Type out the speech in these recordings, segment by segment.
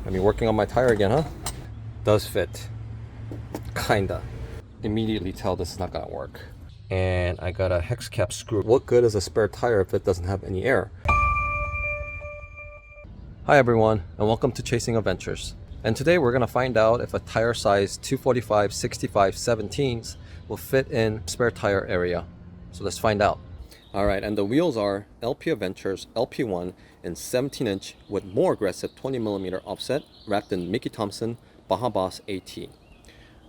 I mean, working on my tire again, huh? Does fit. Kinda. Immediately tell this is not gonna work. And I got a hex cap screw. What good is a spare tire if it doesn't have any air? Hi everyone, and welcome to Chasing Adventures. And today we're gonna find out if a tire size 245, 65, 17s will fit in spare tire area. So let's find out. Alright, and the wheels are LP Aventure's LP1 in 17-inch with more aggressive 20mm offset wrapped in Mickey Thompson Baja Boss AT.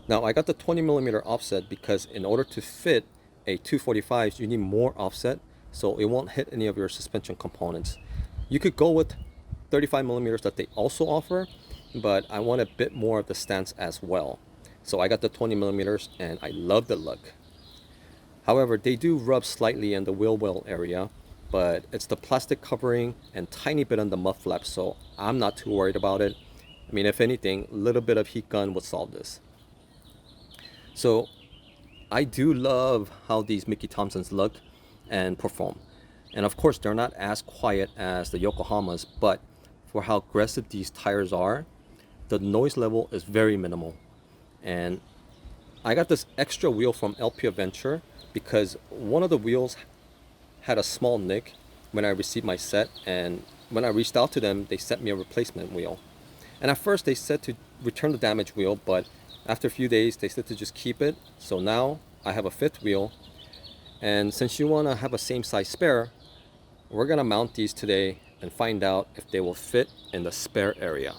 Now I got the 20mm offset because in order to fit a 245's you need more offset so it won't hit any of your suspension components. You could go with 35mm that they also offer, but I want a bit more of the stance as well. So I got the 20mm and I love the look. However, they do rub slightly in the wheel well area, but it's the plastic covering and tiny bit on the mud flap, so I'm not too worried about it. I mean, if anything, a little bit of heat gun would solve this. So I do love how these Mickey Thompsons look and perform. And of course, they're not as quiet as the Yokohamas, but for how aggressive these tires are, the noise level is very minimal. And I got this extra wheel from LP Aventure because one of the wheels had a small nick when I received my set, and when I reached out to them, they sent me a replacement wheel. And at first they said to return the damaged wheel, but after a few days they said to just keep it. So now I have a fifth wheel, and since you want to have a same size spare, we're gonna mount these today and find out if they will fit in the spare area.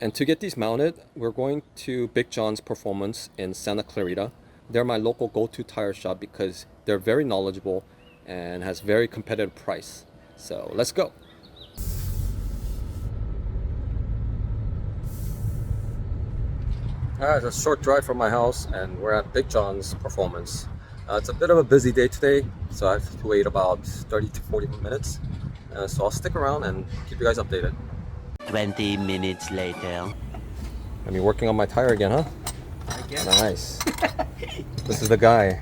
And to get these mounted, we're going to Big John's Performance in Santa Clarita. They're my local go-to tire shop because they're very knowledgeable and has very competitive price. So let's go. Alright, it's a short drive from my house and we're at Big John's Performance. It's a bit of a busy day today, so I have to wait about 30 to 40 minutes. So I'll stick around and keep you guys updated. 20 minutes later. I mean, working on my tire again, huh? I guess. Nice. This is the guy.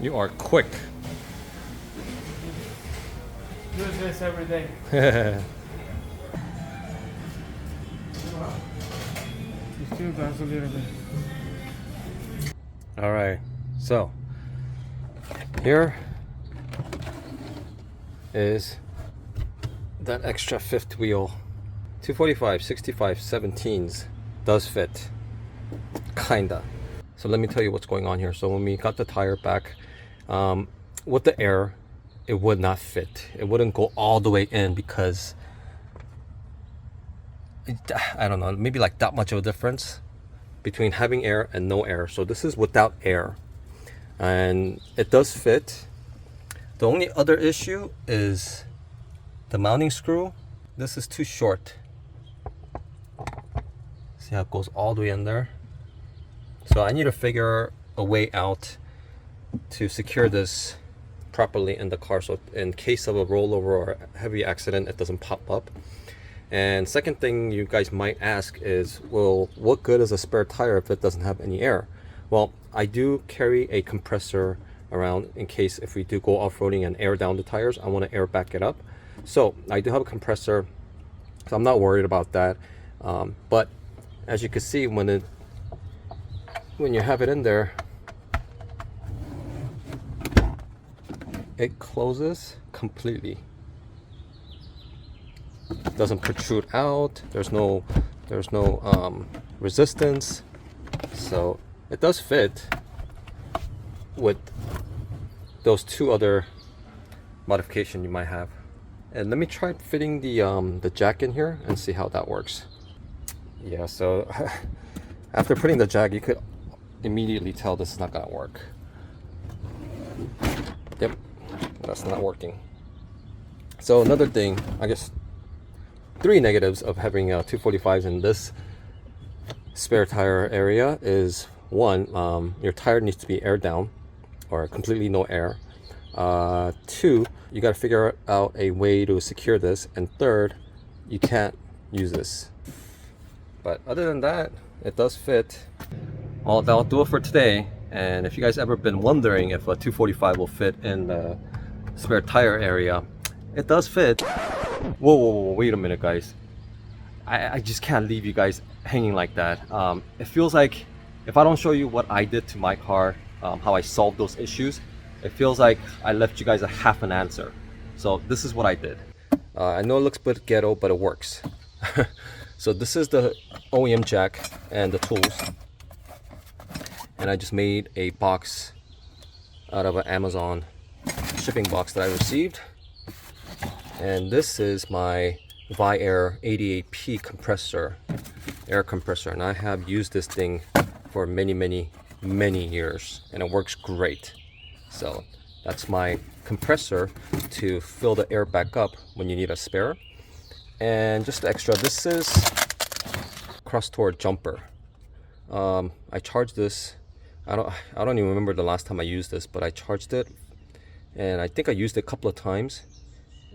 You are quick. Do this every day. Still does a little bit. All right, so here is that extra fifth wheel. 245, 65, 17s does fit, kinda. So let me tell you what's going on here. So when we got the tire back, with the air, it would not fit. It wouldn't go all the way in because I don't know, maybe like that much of a difference between having air and no air. So this is without air and it does fit. The only other issue is the mounting screw. This is too short. See how it goes all the way in there? So I need to figure a way out to secure this properly in the car, so in case of a rollover or a heavy accident it doesn't pop up. And second thing you guys might ask is, well, what good is a spare tire if it doesn't have any air? Well, I do carry a compressor around in case if we do go off-roading and air down the tires, I want to air back it up. So I do have a compressor, so I'm not worried about that. But as you can see, when you have it in there, it closes completely. It doesn't protrude out. There's no resistance, so it does fit with those two other modifications you might have. And let me try fitting the jack in here and see how that works. Yeah, so after putting the jack, you could immediately tell this is not gonna work. Yep, that's not working. So another thing, I guess 3 negatives of having 245s in this spare tire area is, one, your tire needs to be aired down or completely no air. 2, you got to figure out a way to secure this, and third, you can't use this. But other than that, it does fit. Well, that'll do it for today. And if you guys ever been wondering if a 245 will fit in the spare tire area, it does fit. Whoa, wait a minute, guys. I just can't leave you guys hanging like that. It feels like if I don't show you what I did to my car, how I solved those issues, it feels like I left you guys a half an answer. So this is what I did. I know it looks a bit ghetto, but it works. So this is the OEM jack and the tools. And I just made a box out of an Amazon shipping box that I received. And this is my Air 88P compressor, air compressor. And I have used this thing for many years, and it works great. So that's my compressor to fill the air back up when you need a spare. And just extra, this is cross torque jumper. I charged this. I don't even remember the last time I used this, but I charged it, and I think I used it a couple of times.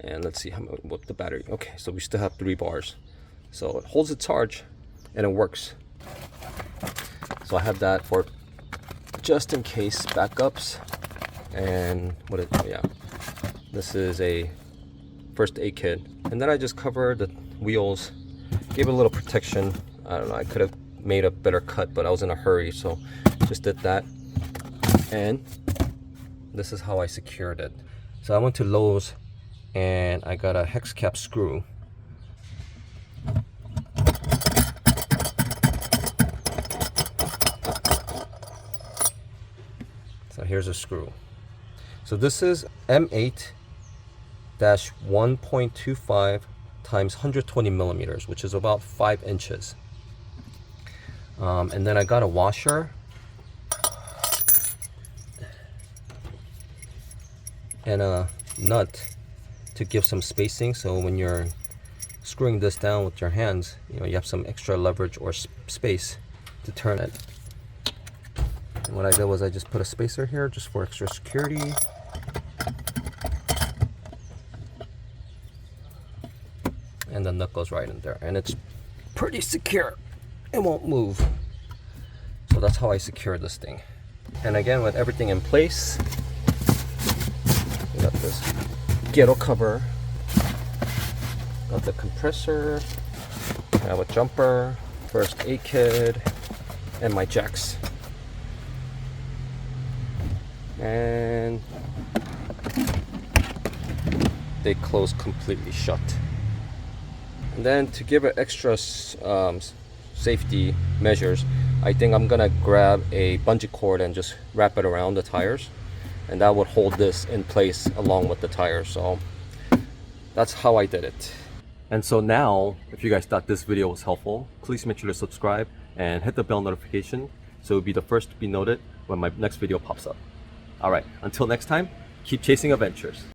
And let's see what the battery. Okay, so we still have 3 bars, so it holds its charge and it works. So I have that for just in case backups. And this is a first aid kit. And then I just covered the wheels, gave it a little protection. I don't know, I could have made a better cut, but I was in a hurry, so just did that. And this is how I secured it. So I went to Lowe's and I got a hex cap screw. So here's a screw. So this is M8-1.25 times 120 millimeters, which is about 5 inches. And then I got a washer and a nut to give some spacing, so when you're screwing this down with your hands, you have some extra leverage or space to turn it. And what I did was I just put a spacer here just for extra security. And the nut goes right in there, and it's pretty secure. It won't move. So that's how I secure this thing. And again, with everything in place, we got this ghetto cover, got the compressor, I have a jumper, first aid kit, and my jacks. And they close completely shut. And then to give it extra safety measures, I think I'm gonna grab a bungee cord and just wrap it around the tires, and that would hold this in place along with the tires. So that's how I did it. And so now, if you guys thought this video was helpful, please make sure to subscribe and hit the bell notification so you'll be the first to be noted when my next video pops up. All right, until next time, keep chasing adventures.